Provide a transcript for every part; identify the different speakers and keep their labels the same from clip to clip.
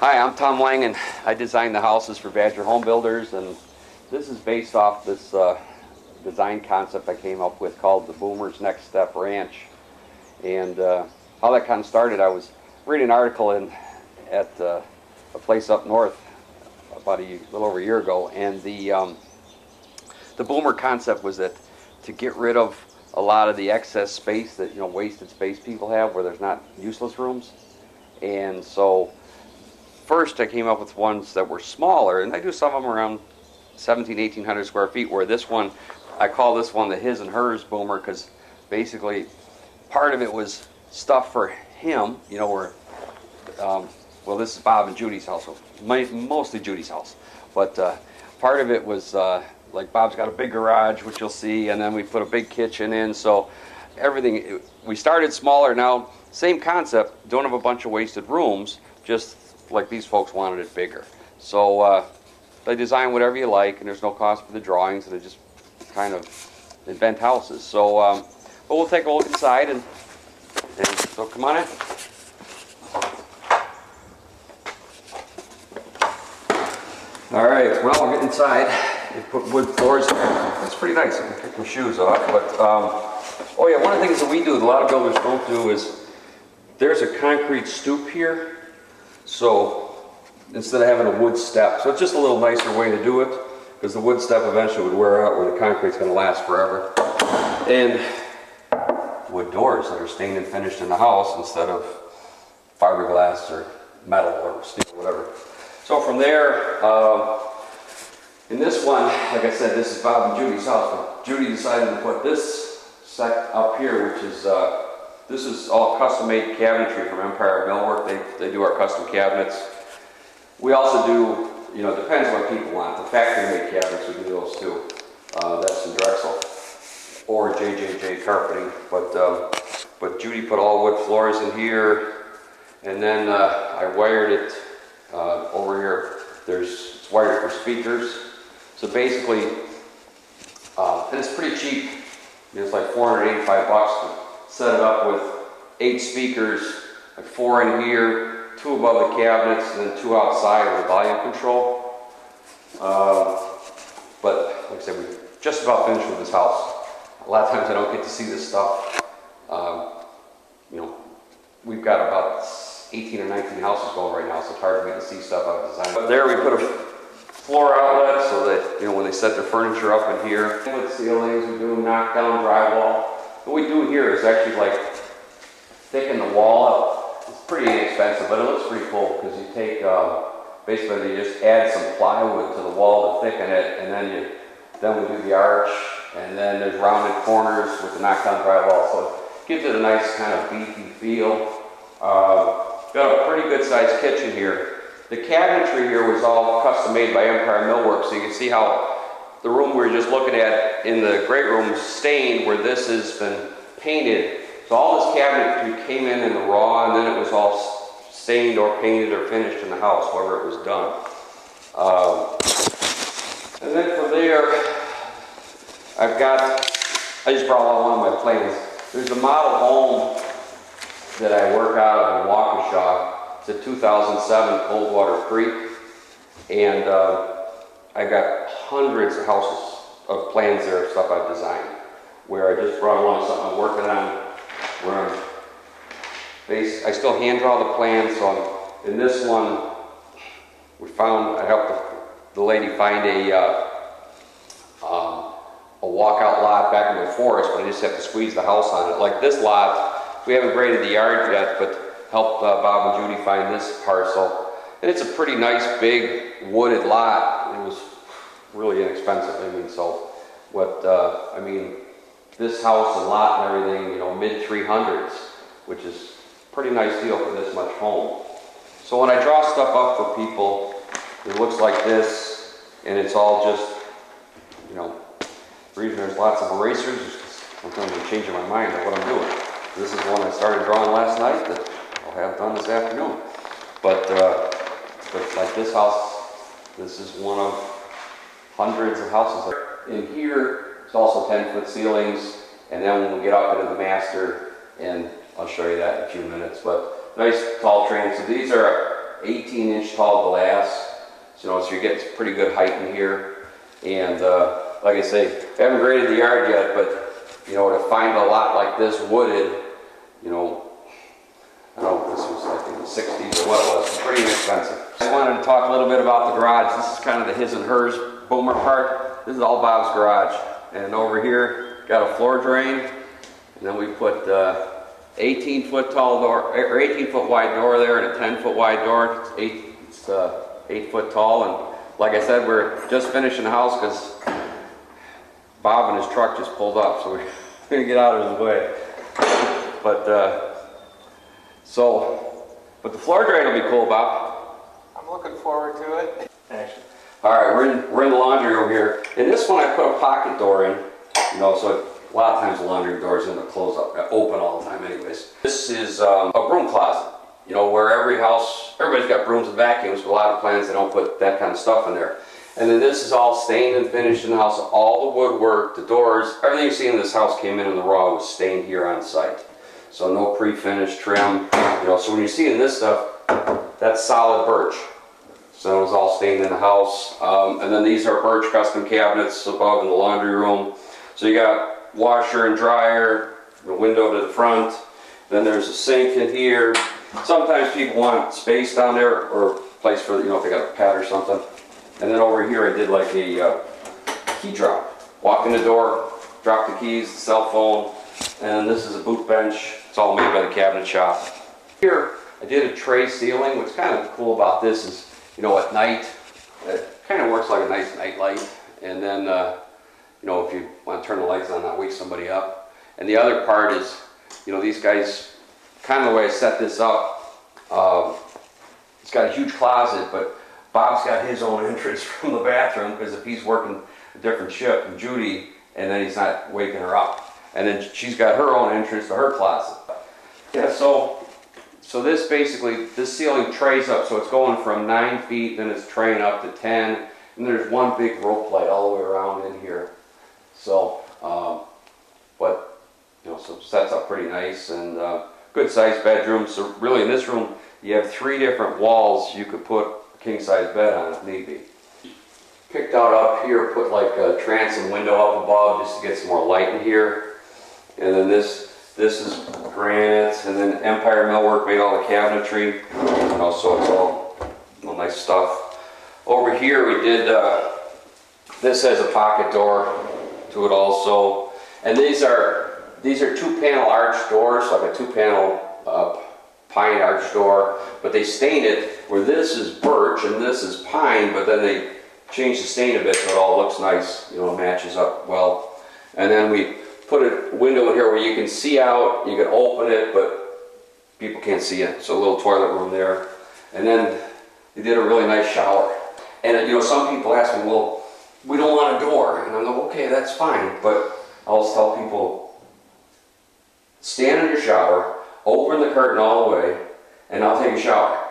Speaker 1: Hi, I'm Tom Lang, and I design the houses for Badger Home Builders, and this is based off this design concept I came up with called the Boomer's Next Step Ranch. And how that kind of started, I was reading an article at a place up north about a little over a year ago, and the Boomer concept was that to get rid of a lot of the excess space that, wasted space people have where there's not useless rooms. And so first I came up with ones that were smaller, and I do some of them around 1,800 square feet, where this one, I call this one the his and hers Boomer, because basically part of it was stuff for him, where, well, this is Bob and Judy's house, so mostly Judy's house, but part of it was like Bob's got a big garage, which you'll see, and then we put a big kitchen in, so everything, we started smaller. Now, same concept, don't have a bunch of wasted rooms, just like these folks wanted it bigger. So they design whatever you like, and there's no cost for the drawings, and they just kind of invent houses. So, but we'll take a look inside, and so come on in. All right, well, we're getting inside. They put wood floors in. That's pretty nice. I can take my shoes off. But, oh yeah, one of the things that we do that a lot of builders don't do is there's a concrete stoop here. So instead of having a wood step. So it's just a little nicer way to do it, because the wood step eventually would wear out where the concrete's going to last forever. And wood doors that are stained and finished in the house instead of fiberglass or metal or steel or whatever. So from there, in this one, like I said, this is Bob and Judy's house, but Judy decided to put this set up here, which is, this is all custom-made cabinetry from Empire Millwork. They do our custom cabinets. We also do, it depends on what people want. The factory-made cabinets, we do those too. That's in Drexel or JJJ carpeting. But Judy put all wood floors in here, and then I wired it over here. It's wired for speakers. So basically, and it's pretty cheap. It's like $485 to set it up with 8 speakers, like 4 in here, 2 above the cabinets, and then 2 outside with volume control. But like I said, we just about finished with this house. A lot of times I don't get to see this stuff. We've got about 18 or 19 houses going right now, so it's hard for me to see stuff I've designed. But there we put a floor outlet so that, when they set their furniture up in here. With ceilings, we do knockdown drywall. What we do here is actually like thicken the wall up. It's pretty inexpensive, but it looks pretty cool, because you take, basically you just add some plywood to the wall to thicken it, and then we do the arch, and then there's rounded corners with the knockdown drywall, so it gives it a nice kind of beefy feel. Got a pretty good sized kitchen here. The cabinetry here was all custom made by Empire Millwork, so you can see how the room we were just looking at in the great room is stained, where this has been painted. So all this cabinetry came in the raw, and then it was all stained or painted or finished in the house, however it was done. And then from there, I just brought along one of my plans. There's a model home that I work out of in Waukesha. It's a 2007 Coldwater Creek, and I got hundreds of houses of plans there, stuff I've designed, where I just brought along something I'm working on, where I still hand draw the plans. So in this one, I helped the lady find a walkout lot back in the forest, but I just have to squeeze the house on it. Like this lot, we haven't graded the yard yet, but helped Bob and Judy find this parcel. And it's a pretty nice, big, wooded lot. It was really inexpensive. This house and lot and everything, mid-300s, which is a pretty nice deal for this much home. So when I draw stuff up for people, it looks like this, and it's all just, the reason there's lots of erasers is sometimes I'm changing my mind of what I'm doing. This is one I started drawing last night that I'll have done this afternoon. But like this house, this is one of hundreds of houses. In here, it's also 10-foot ceilings, and then when we get up into the master, and I'll show you that in a few minutes, but nice tall transom. These are 18-inch tall glass. So you're getting some pretty good height in here. And like I say, I haven't graded the yard yet, but to find a lot like this wooded, I don't know if this was like in the 60s or what it was, pretty inexpensive. I wanted to talk a little bit about the garage. This is kind of the his and hers boomer part. This is all Bob's garage. And over here, got a floor drain. And then we put 18-foot tall door, or 18-foot wide door there, and a 10-foot wide door. It's 8 foot tall. And like I said, we're just finishing the house because Bob and his truck just pulled up, so we're gonna get out of his way. But but the floor drain will be cool, Bob.
Speaker 2: I'm looking forward to it.
Speaker 1: Actually. All right, we're in the laundry room here. In this one, I put a pocket door in. So a lot of times the laundry doors end up closed up, open all the time, anyways. This is a broom closet. Where everybody's got brooms and vacuums, but a lot of plants they don't put that kind of stuff in there. And then this is all stained and finished in the house. All the woodwork, the doors, everything you see in this house came in the raw was stained here on site. So no pre-finished trim. So when you're seeing this stuff, that's solid birch. So it was all stained in the house. And then these are birch custom cabinets above in the laundry room. So you got washer and dryer, the window to the front. Then there's a sink in here. Sometimes people want space down there or place for, if they got a pad or something. And then over here I did like a key drop. Walk in the door, drop the keys, the cell phone, and this is a boot bench. It's all made by the cabinet shop. Here I did a tray ceiling. What's kind of cool about this is, at night, it kind of works like a nice night light. And then, if you want to turn the lights on, not wake somebody up. And the other part is, these guys, kind of the way I set this up, it's got a huge closet, but Bob's got his own entrance from the bathroom because if he's working a different shift with Judy and then he's not waking her up. And then she's got her own entrance to her closet. Yeah, so this basically, this ceiling trays up, so it's going from 9 feet, then it's traying up to 10, and there's one big rope light all the way around in here. So, so it sets up pretty nice and good sized bedroom. So really in this room, you have 3 different walls you could put king-size bed on if need be. Picked out up here, put like a transom window up above just to get some more light in here. And then this is granite, and then Empire millwork made all the cabinetry. So it's all nice stuff. Over here we did, this has a pocket door to it also. And these are 2-panel arch doors, like a 2-panel pine arch door, but they stain it where this is birch and this is pine, but then they change the stain a bit so it all looks nice, matches up well. And then we put a window in here where you can see out, you can open it, but people can't see it, so a little toilet room there. And then they did a really nice shower. And some people ask me, well, we don't want a door. And I'm like, okay, that's fine, but I always tell people, stand in your shower, open the curtain all the way, and I'll take a shower.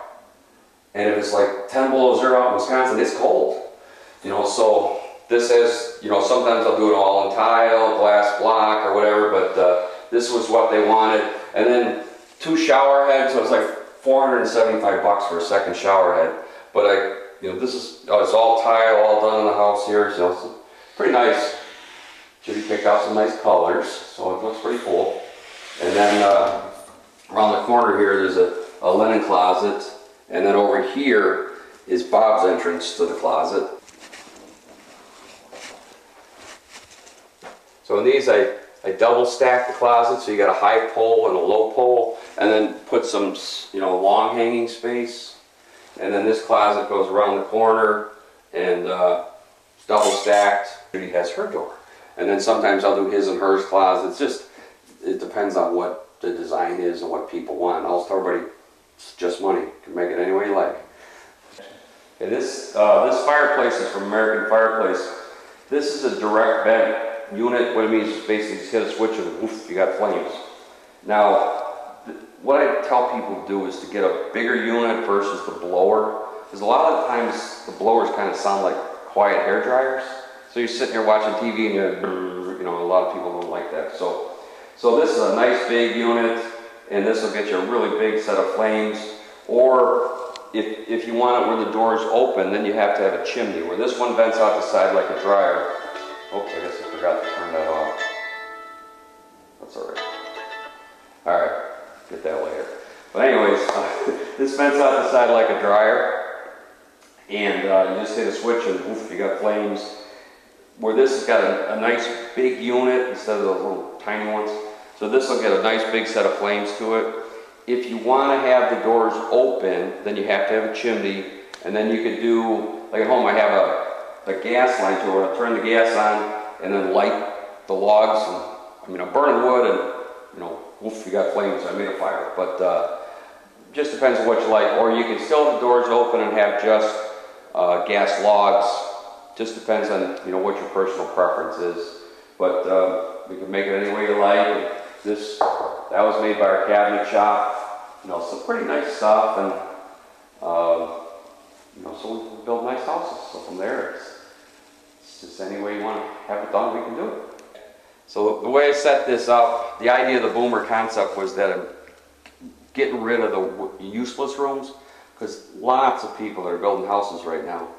Speaker 1: And if it's like 10 below 0 out in Wisconsin, it's cold. So this has, sometimes I'll do it all in tile, glass block, or whatever, but this was what they wanted. And then 2 shower heads, so it's like $475 for a second shower head. But this is, it's all tile, all done in the house here, so it's pretty nice. Judy picked out some nice colors, so it looks pretty cool. And then around the corner here, there's a linen closet. And then over here is Bob's entrance to the closet. So in these, I double stack the closet, so you got a high pole and a low pole, and then put some, long hanging space. And then this closet goes around the corner and it's double stacked. Judy has her door. And then sometimes I'll do his and hers closets. It depends on what the design is and what people want. I'll tell everybody, it's just money. You can make it any way you like. And this fireplace is from American Fireplace. This is a direct vent unit. What it means is basically just hit a switch and woof, you got flames. Now, what I tell people to do is to get a bigger unit versus the blower. Because a lot of the times the blowers kind of sound like quiet hair dryers. So you're sitting there watching TV and you're, a lot of people don't like that. So this is a nice big unit, and this will get you a really big set of flames. Or if you want it where the door's open, then you have to have a chimney, where this one vents out the side like a dryer. Oops, I guess I forgot to turn that off. That's all right. All right, get that later. But anyways, this vents out the side like a dryer, and you just hit a switch and woof, you got flames. Where this has got a nice big unit instead of those little tiny ones. So this will get a nice big set of flames to it. If you want to have the doors open, then you have to have a chimney, and then you could do, like at home I have a gas line to it. I'll turn the gas on and then light the logs, and I mean I'm burning wood and you know, woof, you got flames, I made a fire. But just depends on what you like. Or you can still have the doors open and have just gas logs. Just depends on, you know, what your personal preference is. But we can make it any way you like. And that was made by our cabinet shop. You know, some pretty nice stuff, and you know, so we build nice houses. So from there, it's just any way you want to have it done, we can do it. So the way I set this up, the idea of the boomer concept was that I'm getting rid of the useless rooms, because lots of people that are building houses right now,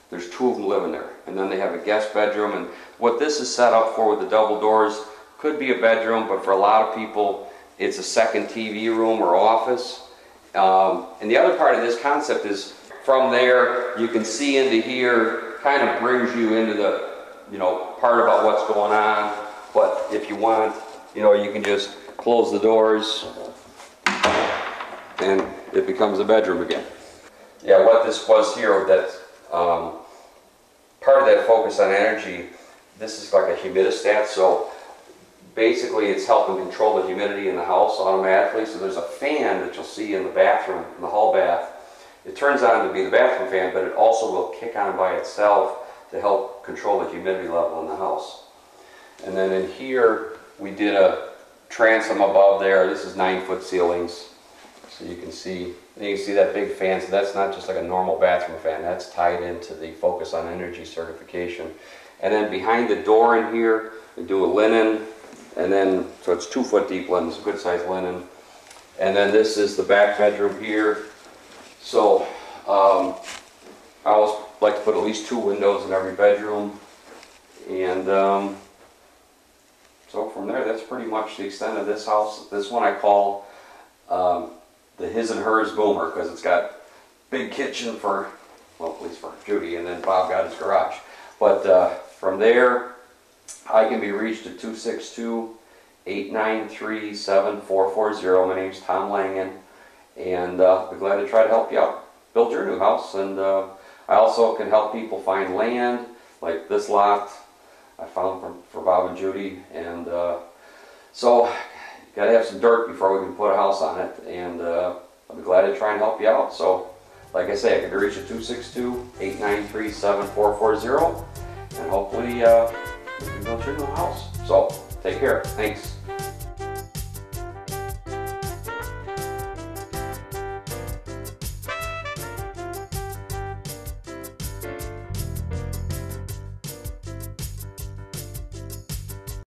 Speaker 1: there's 2 of them living there, and then they have a guest bedroom. And what this is set up for with the double doors could be a bedroom, but for a lot of people it's a second TV room or office. And the other part of this concept is from there you can see into here, kind of brings you into the, you know, part about what's going on. But if you want, you know, you can just close the doors and it becomes a bedroom again. Yeah, what this was here, that part of that focus on energy, this is like a humidistat, so basically it's helping control the humidity in the house automatically. So there's a fan that you'll see in the bathroom, in the hall bath. It turns on to be the bathroom fan, but it also will kick on by itself to help control the humidity level in the house. And then in here, we did a transom above there. This is 9-foot ceilings. So you can see that big fan. So that's not just like a normal bathroom fan. That's tied into the Focus on Energy certification. And then behind the door in here, we do a linen. And then, so it's 2-foot deep linen. It's a good sized linen. And then this is the back bedroom here. So I always like to put at least 2 windows in every bedroom. And so from there, that's pretty much the extent of this house. This one I call the his and hers boomer, because it's got big kitchen for, well, at least for Judy, and then Bob got his garage. But from there, I can be reached at 262-893-7440. My name's Tom Langen, and I'll be glad to try to help you out build your new house. And I also can help people find land, like this lot I found for Bob and Judy. And so you got to have some dirt before we can put a house on it, and I'll be glad to try and help you out. So like I say, I can be reached at 262-893-7440, and hopefully you can build your new house. So take care. Thanks.